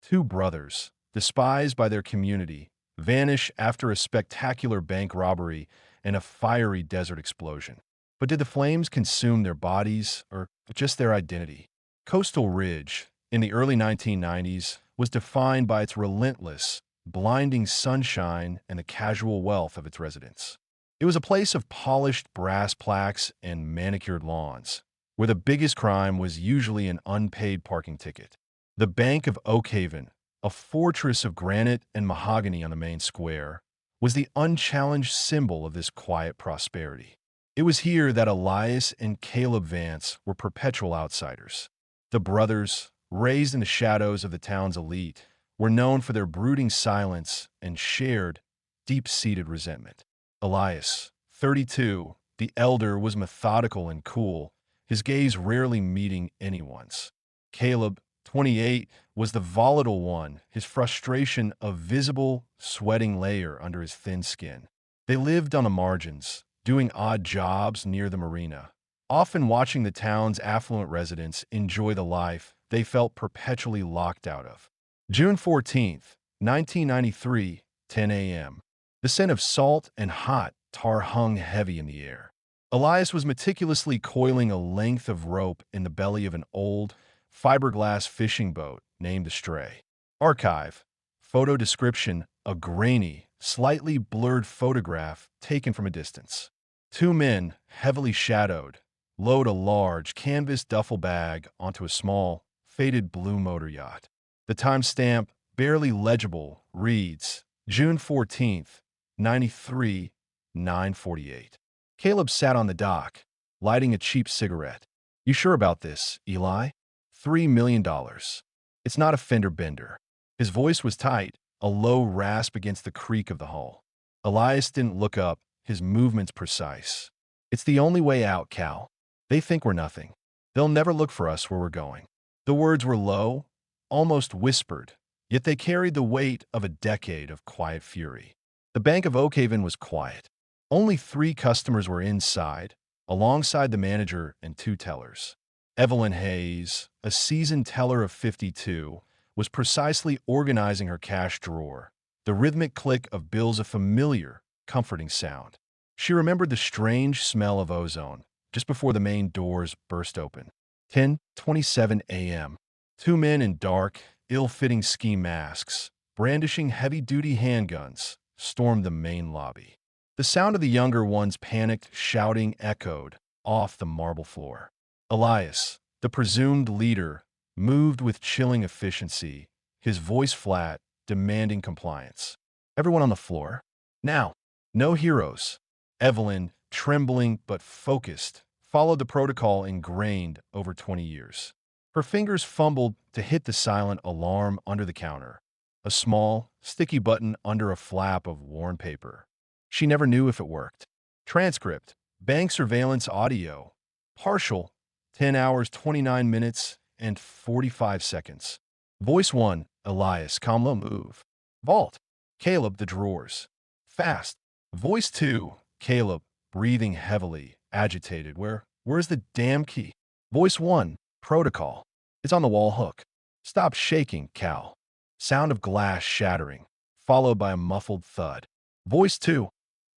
Two brothers, despised by their community, vanish after a spectacular bank robbery and a fiery desert explosion. But did the flames consume their bodies or just their identity? Coastal Ridge, in the early 1990s, was defined by its relentless, blinding sunshine and the casual wealth of its residents. It was a place of polished brass plaques and manicured lawns, where the biggest crime was usually an unpaid parking ticket. The Bank of Oakhaven, a fortress of granite and mahogany on the main square, was the unchallenged symbol of this quiet prosperity. It was here that Elias and Caleb Vance were perpetual outsiders. The brothers, raised in the shadows of the town's elite, were known for their brooding silence and shared, deep-seated resentment. Elias, 32, the elder, was methodical and cool, his gaze rarely meeting anyone's. Caleb, 28, was the volatile one, his frustration a visible, sweating layer under his thin skin. They lived on the margins, doing odd jobs near the marina, often watching the town's affluent residents enjoy the life they felt perpetually locked out of. June 14th, 1993, 10 a.m. The scent of salt and hot tar hung heavy in the air. Elias was meticulously coiling a length of rope in the belly of an old, fiberglass fishing boat named the Stray. Archive. Photo description: a grainy, slightly blurred photograph taken from a distance. Two men, heavily shadowed, load a large canvas duffel bag onto a small, faded blue motor yacht. The timestamp, barely legible, reads June 14th, 93, 9:48. Caleb sat on the dock, lighting a cheap cigarette. "You sure about this, Eli?" $3 million. It's not a fender bender. His voice was tight, a low rasp against the creak of the hull. Elias didn't look up, his movements precise. "It's the only way out, Cal. They think we're nothing. They'll never look for us where we're going." The words were low, almost whispered, yet they carried the weight of a decade of quiet fury. The Bank of Oakhaven was quiet. Only 3 customers were inside, alongside the manager and 2 tellers. Evelyn Hayes, a seasoned teller of 52, was precisely organizing her cash drawer, the rhythmic click of bills a familiar, comforting sound. She remembered the strange smell of ozone just before the main doors burst open. 10:27 a.m. 2 men in dark, ill-fitting ski masks, brandishing heavy-duty handguns, stormed the main lobby. The sound of the younger one's panicked shouting echoed off the marble floor. Elias, the presumed leader, moved with chilling efficiency, his voice flat, demanding compliance. "Everyone on the floor. Now. No heroes." Evelyn, trembling but focused, followed the protocol ingrained over 20 years. Her fingers fumbled to hit the silent alarm under the counter, a small, sticky button under a flap of worn paper. She never knew if it worked. Transcript: bank surveillance audio. Partial: 10 hours, 29 minutes, and 45 seconds. Voice 1, Elias, calmly move. Vault. Caleb, the drawers. Fast. Voice 2, Caleb, breathing heavily, agitated. Where's the damn key? Voice 1, protocol. It's on the wall hook. Stop shaking, Cal. Sound of glass shattering, followed by a muffled thud. Voice 2,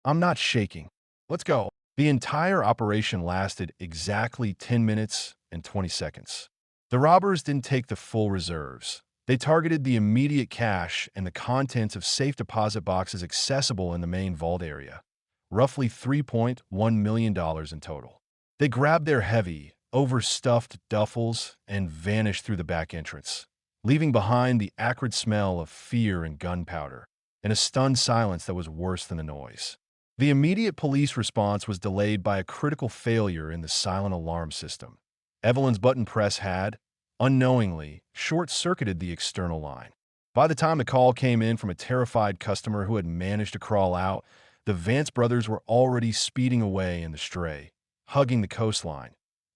I'm not shaking. Let's go. The entire operation lasted exactly 10 minutes and 20 seconds. The robbers didn't take the full reserves. They targeted the immediate cash and the contents of safe deposit boxes accessible in the main vault area, roughly $3.1 million in total. They grabbed their heavy, overstuffed duffels and vanished through the back entrance, leaving behind the acrid smell of fear and gunpowder, and a stunned silence that was worse than the noise. The immediate police response was delayed by a critical failure in the silent alarm system. Evelyn's button press had, unknowingly, short-circuited the external line. By the time the call came in from a terrified customer who had managed to crawl out, the Vance brothers were already speeding away in the Stray, hugging the coastline,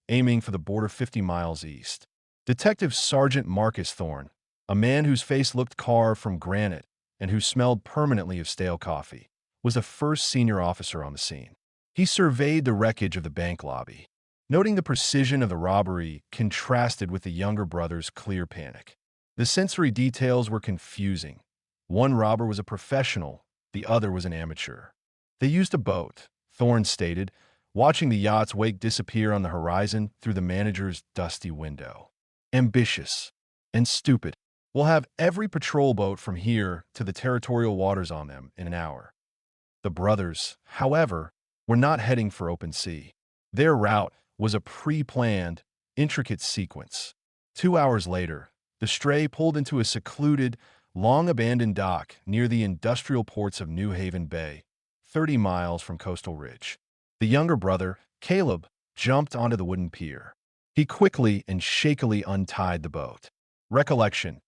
aiming for the border 50 miles east. Detective Sergeant Marcus Thorne, a man whose face looked carved from granite and who smelled permanently of stale coffee, was the first senior officer on the scene. He surveyed the wreckage of the bank lobby, noting the precision of the robbery contrasted with the younger brother's clear panic. The sensory details were confusing. One robber was a professional, the other was an amateur. They used a boat, Thorne stated, watching the yacht's wake disappear on the horizon through the manager's dusty window. Ambitious and stupid. We'll have every patrol boat from here to the territorial waters on them in an hour. The brothers, however, were not heading for open sea. Their route was a pre-planned, intricate sequence. 2 hours later, the Stray pulled into a secluded, long-abandoned dock near the industrial ports of New Haven Bay, 30 miles from Coastal Ridge. The younger brother, Caleb, jumped onto the wooden pier. He quickly and shakily untied the boat. Recollection: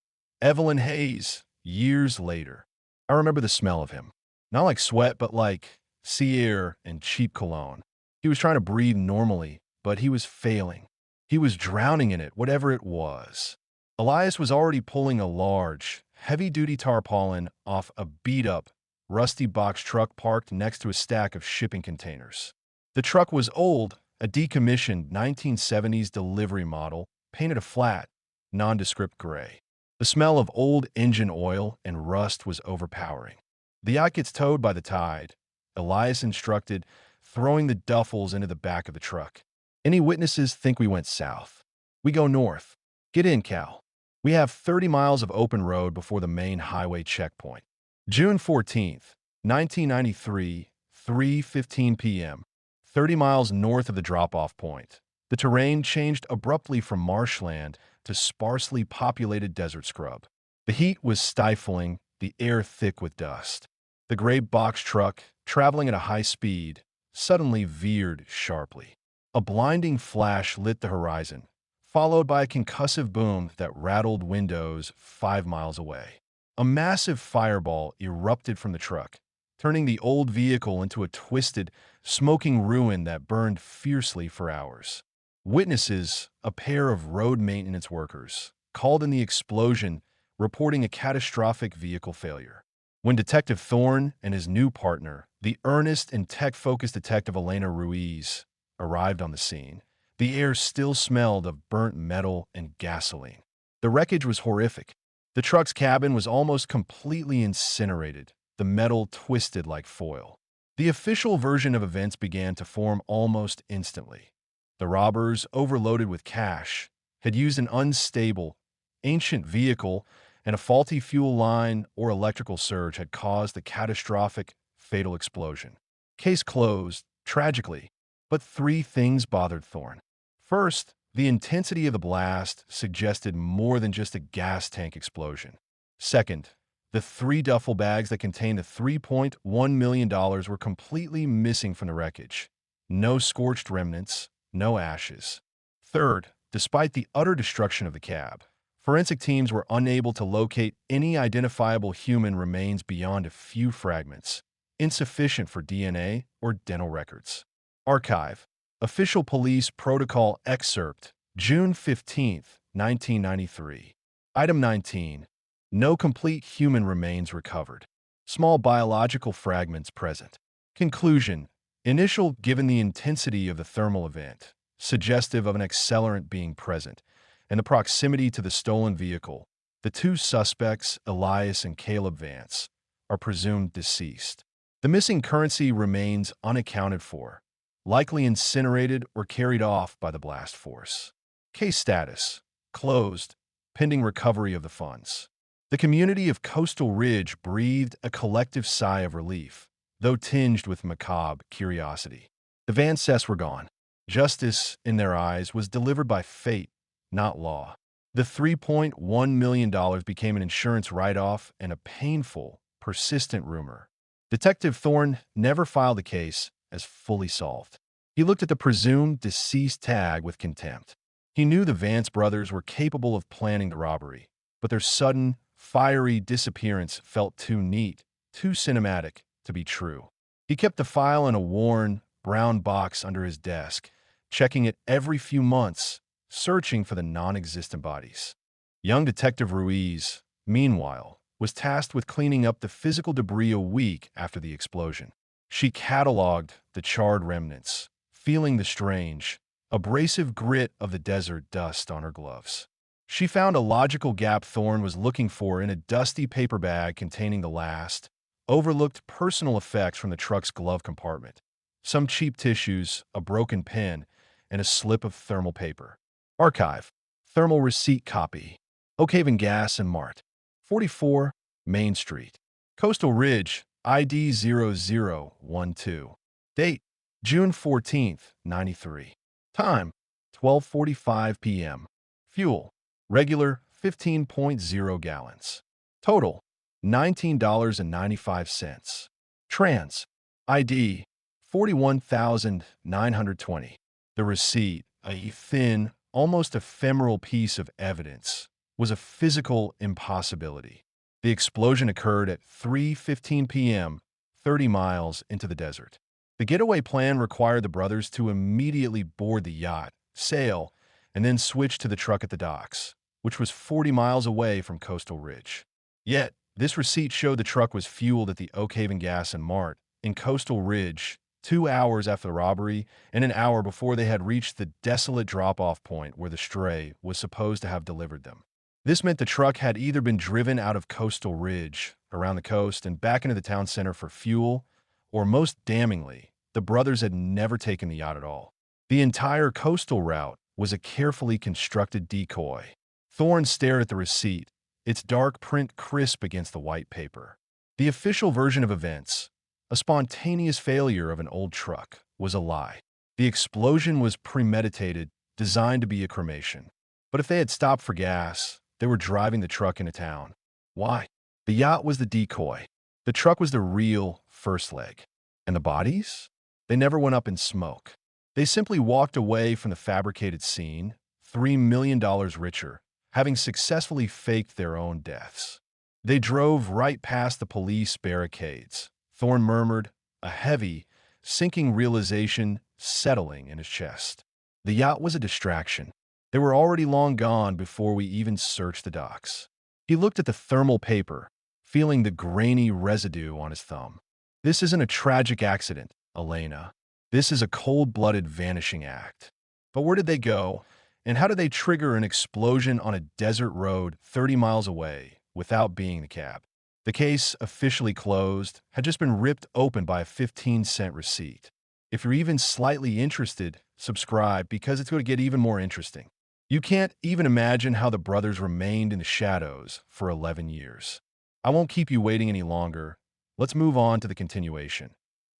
Evelyn Hayes, years later. I remember the smell of him. Not like sweat, but like sea air and cheap cologne. He was trying to breathe normally, but he was failing. He was drowning in it, whatever it was. Elias was already pulling a large, heavy-duty tarpaulin off a beat-up, rusty box truck parked next to a stack of shipping containers. The truck was old, a decommissioned 1970s delivery model, painted a flat, nondescript gray. The smell of old engine oil and rust was overpowering. The yacht gets towed by the tide, Elias instructed, throwing the duffels into the back of the truck. Any witnesses think we went south. We go north. Get in, Cal. We have 30 miles of open road before the main highway checkpoint. June 14th, 1993, 3:15 p.m., 30 miles north of the drop-off point. The terrain changed abruptly from marshland to sparsely populated desert scrub. The heat was stifling, the air thick with dust. The gray box truck, traveling at a high speed, suddenly veered sharply. A blinding flash lit the horizon, followed by a concussive boom that rattled windows 5 miles away. A massive fireball erupted from the truck, turning the old vehicle into a twisted, smoking ruin that burned fiercely for hours. Witnesses, a pair of road maintenance workers, called in the explosion, reporting a catastrophic vehicle failure. When Detective Thorne and his new partner, the earnest and tech-focused Detective Elena Ruiz, arrived on the scene, the air still smelled of burnt metal and gasoline. The wreckage was horrific. The truck's cabin was almost completely incinerated, the metal twisted like foil. The official version of events began to form almost instantly. The robbers, overloaded with cash, had used an unstable, ancient vehicle, and a faulty fuel line or electrical surge had caused the catastrophic, fatal explosion. Case closed, tragically, but 3 things bothered Thorne. First, the intensity of the blast suggested more than just a gas tank explosion. Second, the 3 duffel bags that contained the $3.1 million were completely missing from the wreckage. No scorched remnants, no ashes. Third, despite the utter destruction of the cab, forensic teams were unable to locate any identifiable human remains beyond a few fragments, insufficient for DNA or dental records. Archive. Official Police Protocol Excerpt, June 15, 1993. Item 19. No complete human remains recovered. Small biological fragments present. Conclusion. Initial given the intensity of the thermal event, suggestive of an accelerant being present, and the proximity to the stolen vehicle, the 2 suspects, Elias and Caleb Vance, are presumed deceased. The missing currency remains unaccounted for, likely incinerated or carried off by the blast force. Case status: closed, pending recovery of the funds. The community of Coastal Ridge breathed a collective sigh of relief, though tinged with macabre curiosity. The Vances were gone. Justice, in their eyes, was delivered by fate, not law. The $3.1 million became an insurance write-off and a painful, persistent rumor. Detective Thorne never filed the case as fully solved. He looked at the presumed deceased tag with contempt. He knew the Vance brothers were capable of planning the robbery, but their sudden, fiery disappearance felt too neat, too cinematic to be true. He kept the file in a worn, brown box under his desk, checking it every few months, searching for the non-existent bodies. Young Detective Ruiz, meanwhile, was tasked with cleaning up the physical debris a week after the explosion. She cataloged the charred remnants, feeling the strange, abrasive grit of the desert dust on her gloves. She found a logical gap Thorne was looking for in a dusty paper bag containing the last, overlooked personal effects from the truck's glove compartment. Some cheap tissues, a broken pen, and a slip of thermal paper. Archive. Thermal receipt copy. Oakhaven Gas and Mart. 44 Main Street. Coastal Ridge, ID 0012. Date, June 14th, 93. Time, 12:45 p.m. Fuel, regular 15.0 gallons. Total, $19.95. Trans, ID 41,920. The receipt, a thin, almost ephemeral piece of evidence, was a physical impossibility. The explosion occurred at 3:15 p.m., 30 miles into the desert. The getaway plan required the brothers to immediately board the yacht, sail, and then switch to the truck at the docks, which was 40 miles away from Coastal Ridge. Yet, this receipt showed the truck was fueled at the Oakhaven Gas and Mart in Coastal Ridge 2 hours after the robbery and an hour before they had reached the desolate drop-off point where the stray was supposed to have delivered them. This meant the truck had either been driven out of Coastal Ridge, around the coast, and back into the town center for fuel, or most damningly, the brothers had never taken the yacht at all. The entire coastal route was a carefully constructed decoy. Thorne stared at the receipt, its dark print crisp against the white paper. The official version of events, a spontaneous failure of an old truck, was a lie. The explosion was premeditated, designed to be a cremation. But if they had stopped for gas, they were driving the truck into town. Why? The yacht was the decoy. The truck was the real first leg. And the bodies? They never went up in smoke. They simply walked away from the fabricated scene, $3 million richer, having successfully faked their own deaths. They drove right past the police barricades. Thorne murmured, a heavy, sinking realization settling in his chest. The yacht was a distraction. They were already long gone before we even searched the docks. He looked at the thermal paper, feeling the grainy residue on his thumb. This isn't a tragic accident, Elena. This is a cold-blooded vanishing act. But where did they go, and how did they trigger an explosion on a desert road 30 miles away without being the cab? The case, officially closed, had just been ripped open by a 15-cent receipt. If you're even slightly interested, subscribe because it's going to get even more interesting. You can't even imagine how the brothers remained in the shadows for 11 years. I won't keep you waiting any longer. Let's move on to the continuation.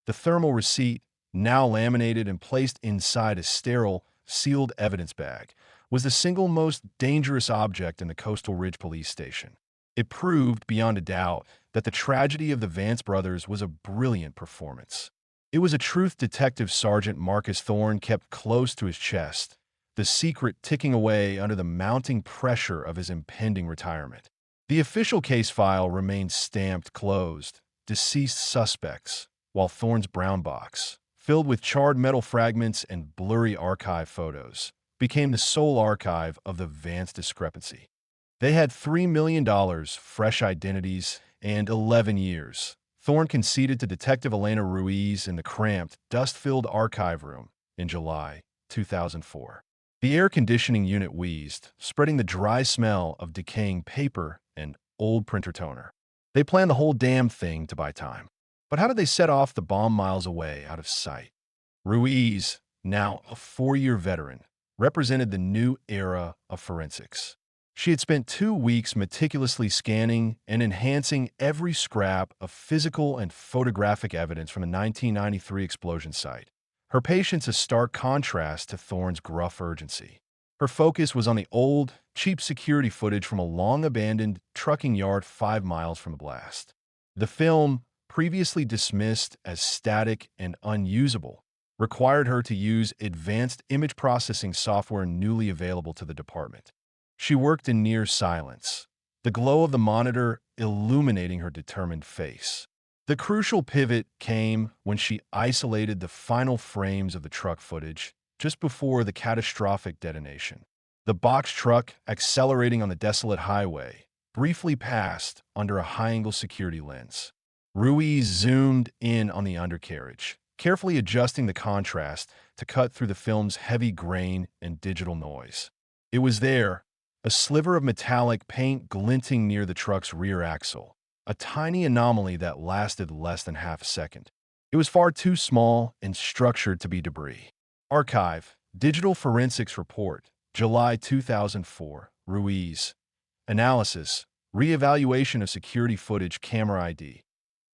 The thermal receipt, now laminated and placed inside a sterile, sealed evidence bag, was the single most dangerous object in the Coastal Ridge police station. It proved beyond a doubt that the tragedy of the Vance brothers was a brilliant performance. It was a truth Detective Sergeant Marcus Thorne kept close to his chest, the secret ticking away under the mounting pressure of his impending retirement. The official case file remained stamped closed, deceased suspects, while Thorne's brown box, filled with charred metal fragments and blurry archive photos, became the sole archive of the Vance discrepancy. They had $3 million, fresh identities, and 11 years. Thorne conceded to Detective Elena Ruiz in the cramped, dust-filled archive room in July 2004. The air conditioning unit wheezed, spreading the dry smell of decaying paper and old printer toner. They planned the whole damn thing to buy time. But how did they set off the bomb miles away, out of sight? Ruiz, now a 4-year veteran, represented the new era of forensics. She had spent 2 weeks meticulously scanning and enhancing every scrap of physical and photographic evidence from the 1993 explosion site. Her patience a stark contrast to Thorne's gruff urgency. Her focus was on the old, cheap security footage from a long-abandoned trucking yard 5 miles from the blast. The film, previously dismissed as static and unusable, required her to use advanced image processing software newly available to the department. She worked in near silence, the glow of the monitor illuminating her determined face. The crucial pivot came when she isolated the final frames of the truck footage just before the catastrophic detonation. The box truck, accelerating on the desolate highway, briefly passed under a high-angle security lens. Ruiz zoomed in on the undercarriage, carefully adjusting the contrast to cut through the film's heavy grain and digital noise. It was there, a sliver of metallic paint glinting near the truck's rear axle, a tiny anomaly that lasted less than half a second. It was far too small and structured to be debris. Archive, Digital Forensics Report, July 2004, Ruiz. Analysis, Reevaluation of security footage camera ID.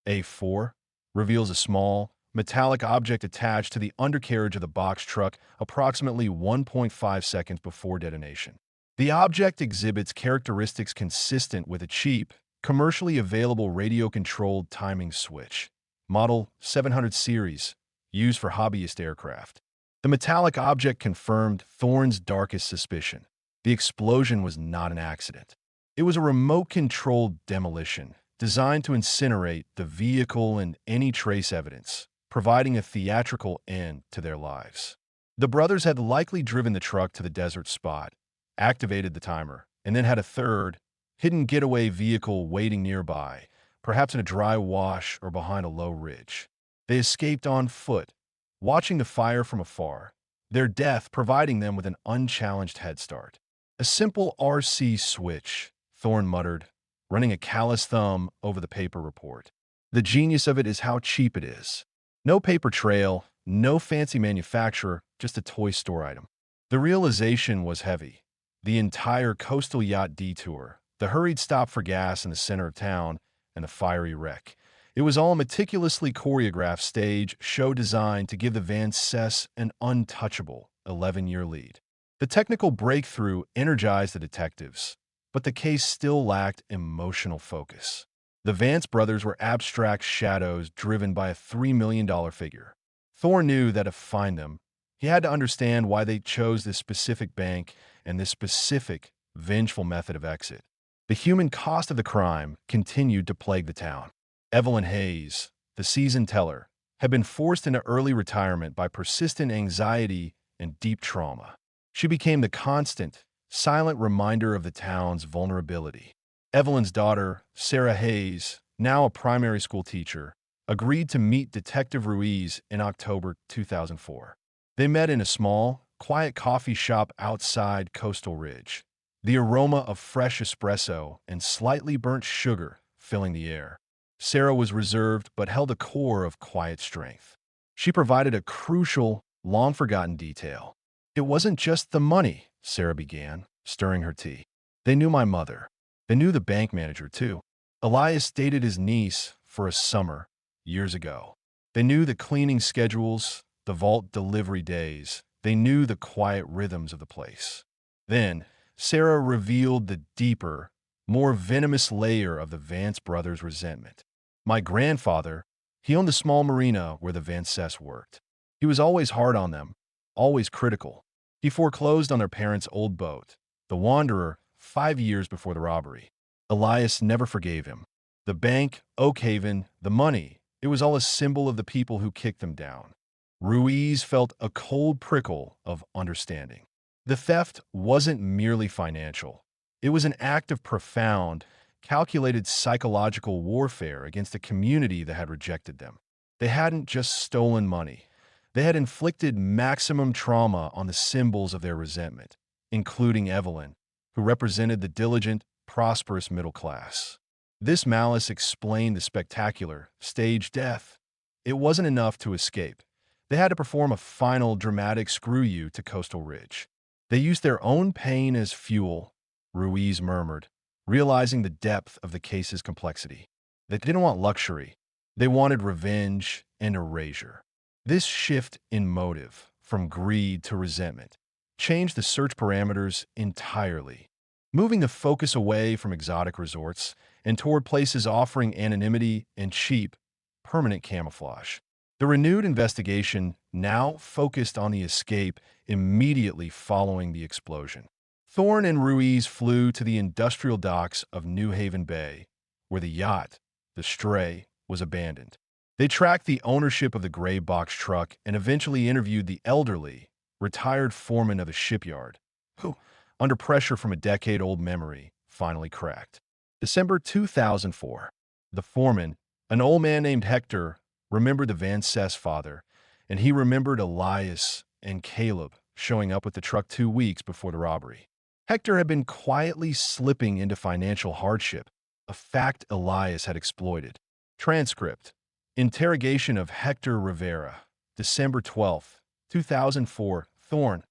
A4 reveals a small, metallic object attached to the undercarriage of the box truck approximately 1.5 seconds before detonation. The object exhibits characteristics consistent with a cheap, commercially available radio-controlled timing switch, Model 700 series, used for hobbyist aircraft. The metallic object confirmed Thorne's darkest suspicion. The explosion was not an accident. It was a remote-controlled demolition designed to incinerate the vehicle and any trace evidence, providing a theatrical end to their lives. The brothers had likely driven the truck to the desert spot, activated the timer, and then had a third, hidden getaway vehicle waiting nearby, perhaps in a dry wash or behind a low ridge. They escaped on foot, watching the fire from afar, their death providing them with an unchallenged head start. A simple RC switch, Thorne muttered, running a callous thumb over the paper report. The genius of it is how cheap it is. No paper trail, no fancy manufacturer, just a toy store item. The realization was heavy. The entire coastal yacht detour, the hurried stop for gas in the center of town, and the fiery wreck. It was all a meticulously choreographed stage show designed to give the Van Cess an untouchable 11-year lead. The technical breakthrough energized the detectives, but the case still lacked emotional focus. The Vance brothers were abstract shadows driven by a $3 million figure. Thorne knew that to find them, he had to understand why they chose this specific bank and this specific, vengeful method of exit. The human cost of the crime continued to plague the town. Evelyn Hayes, the seasoned teller, had been forced into early retirement by persistent anxiety and deep trauma. She became the constant, silent reminder of the town's vulnerability. Evelyn's daughter, Sarah Hayes, now a primary school teacher, agreed to meet Detective Ruiz in October 2004. They met in a small, quiet coffee shop outside Coastal Ridge, the aroma of fresh espresso and slightly burnt sugar filling the air. Sarah was reserved but held a core of quiet strength. She provided a crucial, long-forgotten detail. "It wasn't just the money," Sarah began, stirring her tea. "They knew my mother. They knew the bank manager, too. Elias dated his niece for a summer, years ago. They knew the cleaning schedules, the vault delivery days. They knew the quiet rhythms of the place." Then, Sarah revealed the deeper, more venomous layer of the Vance brothers' resentment. "My grandfather, he owned the small marina where the Van Cess worked. He was always hard on them, always critical. He foreclosed on their parents' old boat, the Wanderer, 5 years before the robbery. Elias never forgave him. The bank, Oakhaven, the money, it was all a symbol of the people who kicked them down." Ruiz felt a cold prickle of understanding. The theft wasn't merely financial. It was an act of profound, calculated psychological warfare against a community that had rejected them. They hadn't just stolen money. They had inflicted maximum trauma on the symbols of their resentment, including Evelyn, who represented the diligent, prosperous middle class. This malice explained the spectacular, staged death. It wasn't enough to escape. They had to perform a final dramatic screw-you to Coastal Ridge. They used their own pain as fuel, Ruiz murmured, realizing the depth of the case's complexity. They didn't want luxury. They wanted revenge and erasure. This shift in motive, from greed to resentment, changed the search parameters entirely, moving the focus away from exotic resorts and toward places offering anonymity and cheap, permanent camouflage. The renewed investigation now focused on the escape immediately following the explosion. Thorne and Ruiz flew to the industrial docks of New Haven Bay, where the yacht, the Stray, was abandoned. They tracked the ownership of the gray box truck and eventually interviewed the elderly, retired foreman of the shipyard, who, under pressure from a decade-old memory, finally cracked. December 2004. The foreman, an old man named Hector, remembered the Van Cess father, and he remembered Elias and Caleb showing up with the truck 2 weeks before the robbery. Hector had been quietly slipping into financial hardship, a fact Elias had exploited. Transcript. Interrogation of Hector Rivera, December 12th, 2004, Thorn.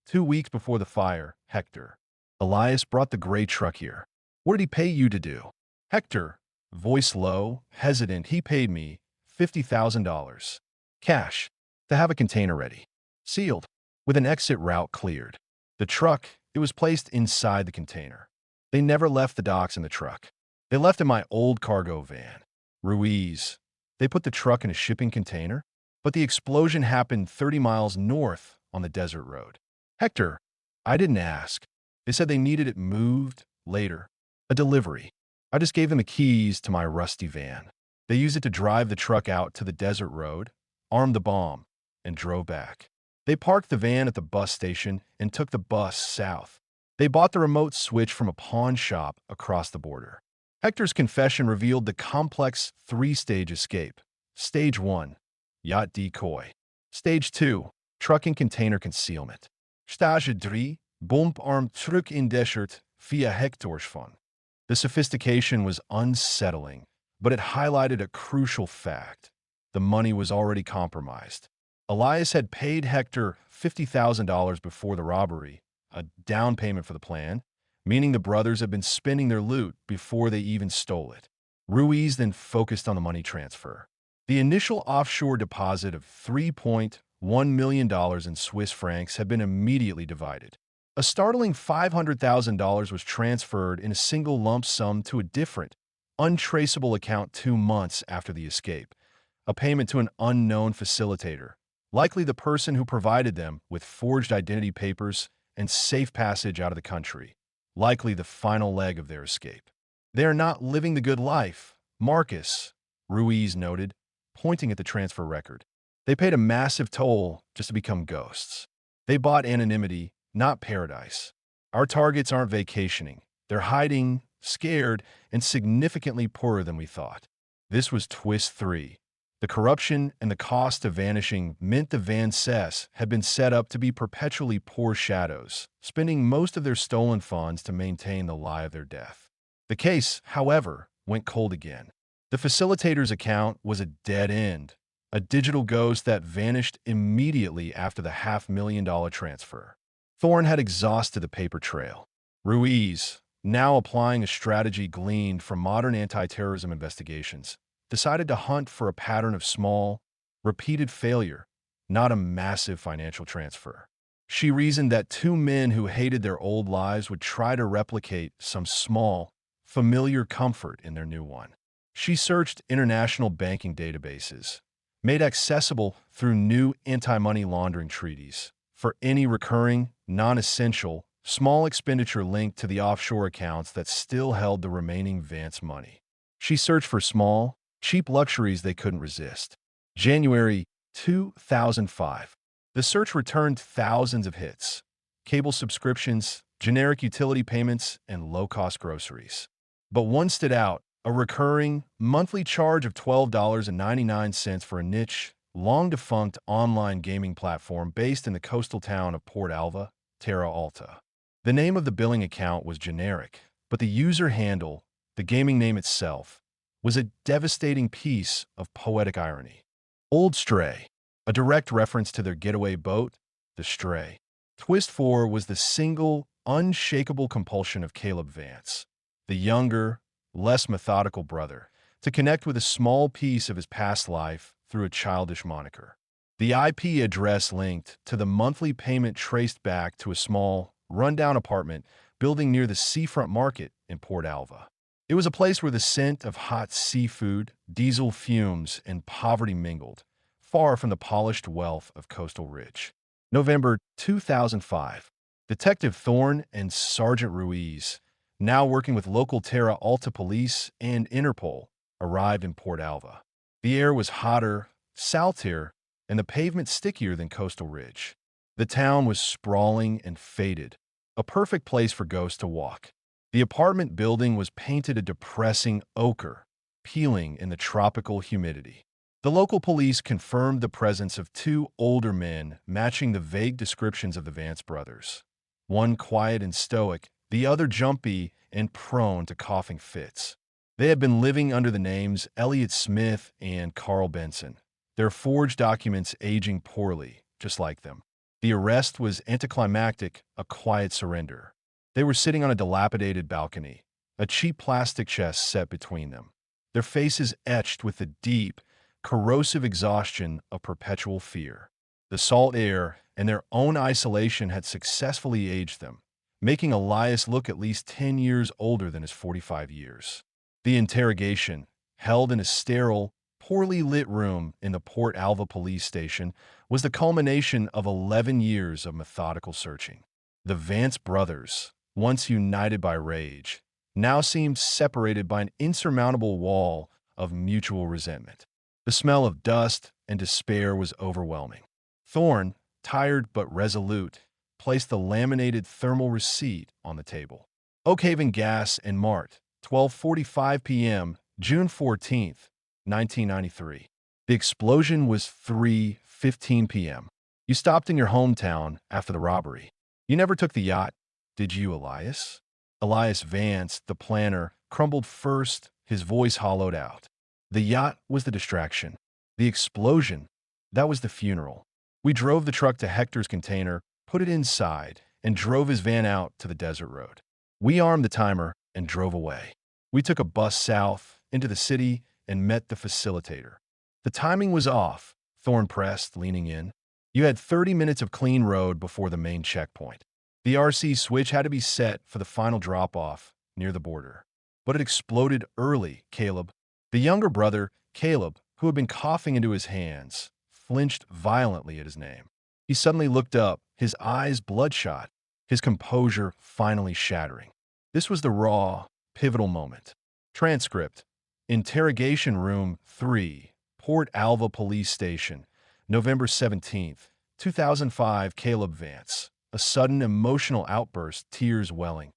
2 weeks before the fire, Hector. Elias brought the gray truck here. What did he pay you to do? Hector, voice low, hesitant, he paid me $50,000. Cash, to have a container ready. Sealed, with an exit route cleared. The truck, it was placed inside the container. They never left the docks in the truck. They left in my old cargo van. Ruiz. They put the truck in a shipping container, but the explosion happened 30 miles north on the desert road. Hector, I didn't ask. They said they needed it moved later. A delivery. I just gave them the keys to my rusty van. They used it to drive the truck out to the desert road, armed the bomb, and drove back. They parked the van at the bus station and took the bus south. They bought the remote switch from a pawn shop across the border. Hector's confession revealed the complex three-stage escape. Stage 1, yacht decoy. Stage 2, truck and container concealment. Stage 3, bombarm truck in desert via Hector's van. The sophistication was unsettling, but it highlighted a crucial fact. The money was already compromised. Elias had paid Hector $50,000 before the robbery, a down payment for the plan, meaning the brothers had been spending their loot before they even stole it. Ruiz then focused on the money transfer. The initial offshore deposit of $3.1 million in Swiss francs had been immediately divided. A startling $500,000 was transferred in a single lump sum to a different, untraceable account 2 months after the escape, a payment to an unknown facilitator, likely the person who provided them with forged identity papers and safe passage out of the country, likely the final leg of their escape. They are not living the good life, Marcus, Ruiz noted, pointing at the transfer record. They paid a massive toll just to become ghosts. They bought anonymity, not paradise. Our targets aren't vacationing. They're hiding, scared, and significantly poorer than we thought. This was twist 3. The corruption and the cost of vanishing meant the Van Cess had been set up to be perpetually poor shadows, spending most of their stolen funds to maintain the lie of their death. The case, however, went cold again. The facilitator's account was a dead end, a digital ghost that vanished immediately after the $500,000 transfer. Thorne had exhausted the paper trail. Ruiz, now applying a strategy gleaned from modern anti-terrorism investigations, decided to hunt for a pattern of small, repeated failure, not a massive financial transfer. She reasoned that 2 men who hated their old lives would try to replicate some small, familiar comfort in their new one. She searched international banking databases, made accessible through new anti-money laundering treaties, for any recurring, non-essential, small expenditure linked to the offshore accounts that still held the remaining Vance money. She searched for small, cheap luxuries they couldn't resist. January 2005. The search returned thousands of hits. Cable subscriptions, generic utility payments, and low-cost groceries. But one stood out, a recurring, monthly charge of $12.99 for a niche, long-defunct online gaming platform based in the coastal town of Port Alva, Terra Alta. The name of the billing account was generic, but the user handle, the gaming name itself, was a devastating piece of poetic irony. Old Stray, a direct reference to their getaway boat, the Stray. Twist 4 was the single, unshakable compulsion of Caleb Vance, the younger, less methodical brother, to connect with a small piece of his past life through a childish moniker. The IP address linked to the monthly payment traced back to a small, rundown apartment building near the seafront market in Port Alva. It was a place where the scent of hot seafood, diesel fumes, and poverty mingled, far from the polished wealth of coastal rich. November 2005. Detective Thorne and Sergeant Ruiz, now working with local Terra Alta Police and Interpol, arrived in Port Alva. The air was hotter, saltier, and the pavement stickier than Coastal Ridge. The town was sprawling and faded, a perfect place for ghosts to walk. The apartment building was painted a depressing ochre, peeling in the tropical humidity. The local police confirmed the presence of 2 older men matching the vague descriptions of the Vance brothers. one quiet and stoic, the other jumpy and prone to coughing fits. They had been living under the names Elliot Smith and Carl Benson, their forged documents aging poorly, just like them. The arrest was anticlimactic, a quiet surrender. They were sitting on a dilapidated balcony, a cheap plastic chest set between them, their faces etched with the deep, corrosive exhaustion of perpetual fear. The salt air and their own isolation had successfully aged them, making Elias look at least 10 years older than his 45 years. The interrogation, held in a sterile, poorly lit room in the Port Alva police station, was the culmination of 11 years of methodical searching. The Vance brothers, once united by rage, now seemed separated by an insurmountable wall of mutual resentment. The smell of dust and despair was overwhelming. Thorne, tired but resolute, placed the laminated thermal receipt on the table. Oakhaven Gas and Mart, 12:45 p.m., June 14th, 1993. The explosion was 3:15 p.m. You stopped in your hometown after the robbery. You never took the yacht, did you, Elias? Elias Vance, the planner, crumbled first, his voice hollowed out. The yacht was the distraction. The explosion, that was the funeral. We drove the truck to Hector's container, put it inside, and drove his van out to the desert road. We armed the timer and drove away. We took a bus south into the city and met the facilitator. The timing was off, Thorne pressed, leaning in. You had 30 minutes of clean road before the main checkpoint. The RC switch had to be set for the final drop-off near the border. But it exploded early, Caleb. The younger brother, Caleb, who had been coughing into his hands, flinched violently at his name. He suddenly looked up, his eyes bloodshot, his composure finally shattering. This was the raw, pivotal moment. Transcript. Interrogation Room 3, Port Alva Police Station, November 17th, 2005, Caleb Vance. A sudden emotional outburst, tears welling.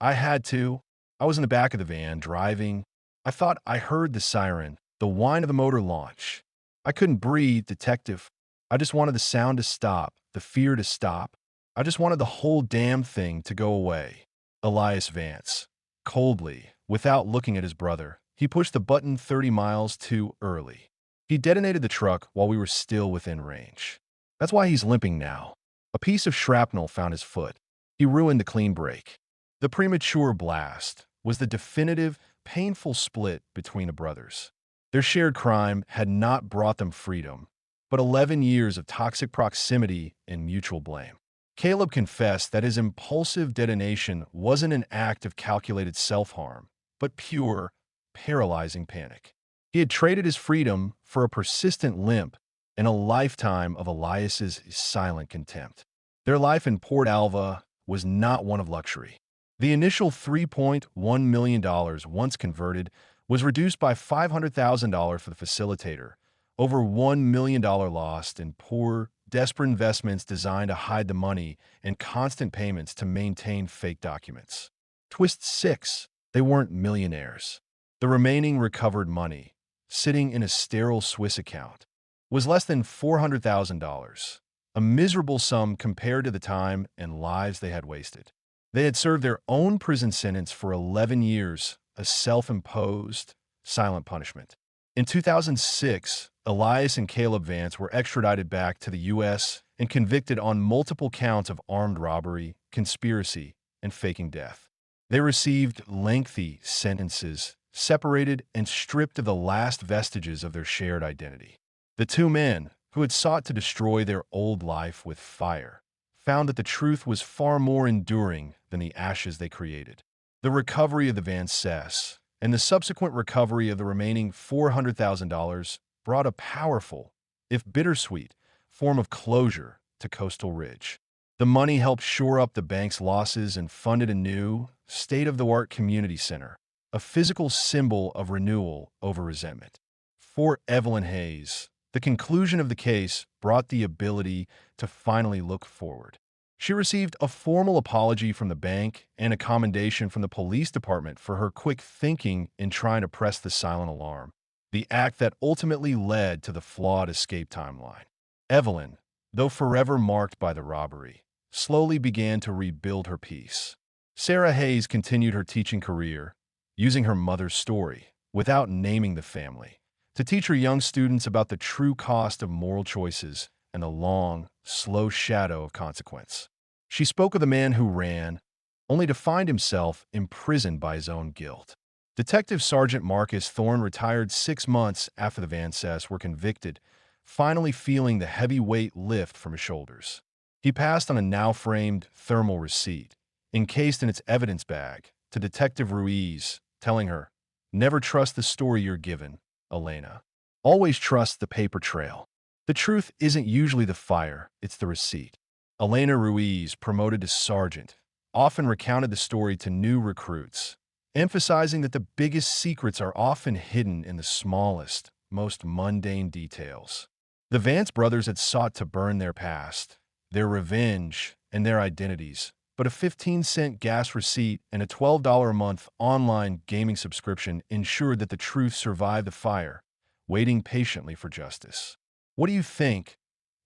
I had to. I was in the back of the van, driving. I thought I heard the siren, the whine of the motor launch. I couldn't breathe, detective. I just wanted the sound to stop, the fear to stop. I just wanted the whole damn thing to go away. Elias Vance. Coldly, without looking at his brother, he pushed the button 30 miles too early. He detonated the truck while we were still within range. That's why he's limping now. A piece of shrapnel found his foot. He ruined the clean break. The premature blast was the definitive, painful split between the brothers. Their shared crime had not brought them freedom, but 11 years of toxic proximity and mutual blame. Caleb confessed that his impulsive detonation wasn't an act of calculated self-harm, but pure, paralyzing panic. He had traded his freedom for a persistent limp and a lifetime of Elias's silent contempt. Their life in Port Alva was not one of luxury. The initial $3.1 million, once converted, was reduced by $500,000 for the facilitator, over $1 million lost in poor, desperate investments designed to hide the money and constant payments to maintain fake documents. Twist 6. They weren't millionaires. The remaining recovered money, sitting in a sterile Swiss account, was less than $400,000, a miserable sum compared to the time and lives they had wasted. They had served their own prison sentence for 11 years, a self-imposed, silent punishment. In 2006, Elias and Caleb Vance were extradited back to the U.S. and convicted on multiple counts of armed robbery, conspiracy, and faking death. They received lengthy sentences, separated and stripped of the last vestiges of their shared identity. The two men, who had sought to destroy their old life with fire, found that the truth was far more enduring than the ashes they created. The recovery of the Van Cess and the subsequent recovery of the remaining $400,000 brought a powerful, if bittersweet, form of closure to Coastal Ridge. The money helped shore up the bank's losses and funded a new, state-of-the-art community center, a physical symbol of renewal over resentment. For Evelyn Hayes, the conclusion of the case brought the ability to finally look forward. She received a formal apology from the bank and a commendation from the police department for her quick thinking in trying to press the silent alarm, the act that ultimately led to the flawed escape timeline. Evelyn, though forever marked by the robbery, slowly began to rebuild her peace. Sarah Hayes continued her teaching career, using her mother's story, without naming the family, to teach her young students about the true cost of moral choices and the long, slow shadow of consequence. She spoke of the man who ran, only to find himself imprisoned by his own guilt. Detective Sergeant Marcus Thorne retired 6 months after the Van Cess were convicted, finally feeling the heavy weight lift from his shoulders. He passed on a now-framed thermal receipt, encased in its evidence bag, to Detective Ruiz, telling her, "Never trust the story you're given, Elena. Always trust the paper trail. The truth isn't usually the fire, it's the receipt." Elena Ruiz, promoted to sergeant, often recounted the story to new recruits, emphasizing that the biggest secrets are often hidden in the smallest, most mundane details. The Vance brothers had sought to burn their past, their revenge, and their identities, but a 15-cent gas receipt and a $12 a month online gaming subscription ensured that the truth survived the fire, waiting patiently for justice. What do you think?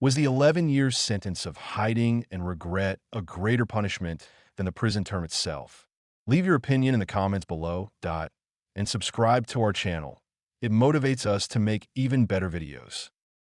Was the 11-year sentence of hiding and regret a greater punishment than the prison term itself? Leave your opinion in the comments below, and subscribe to our channel. It motivates us to make even better videos.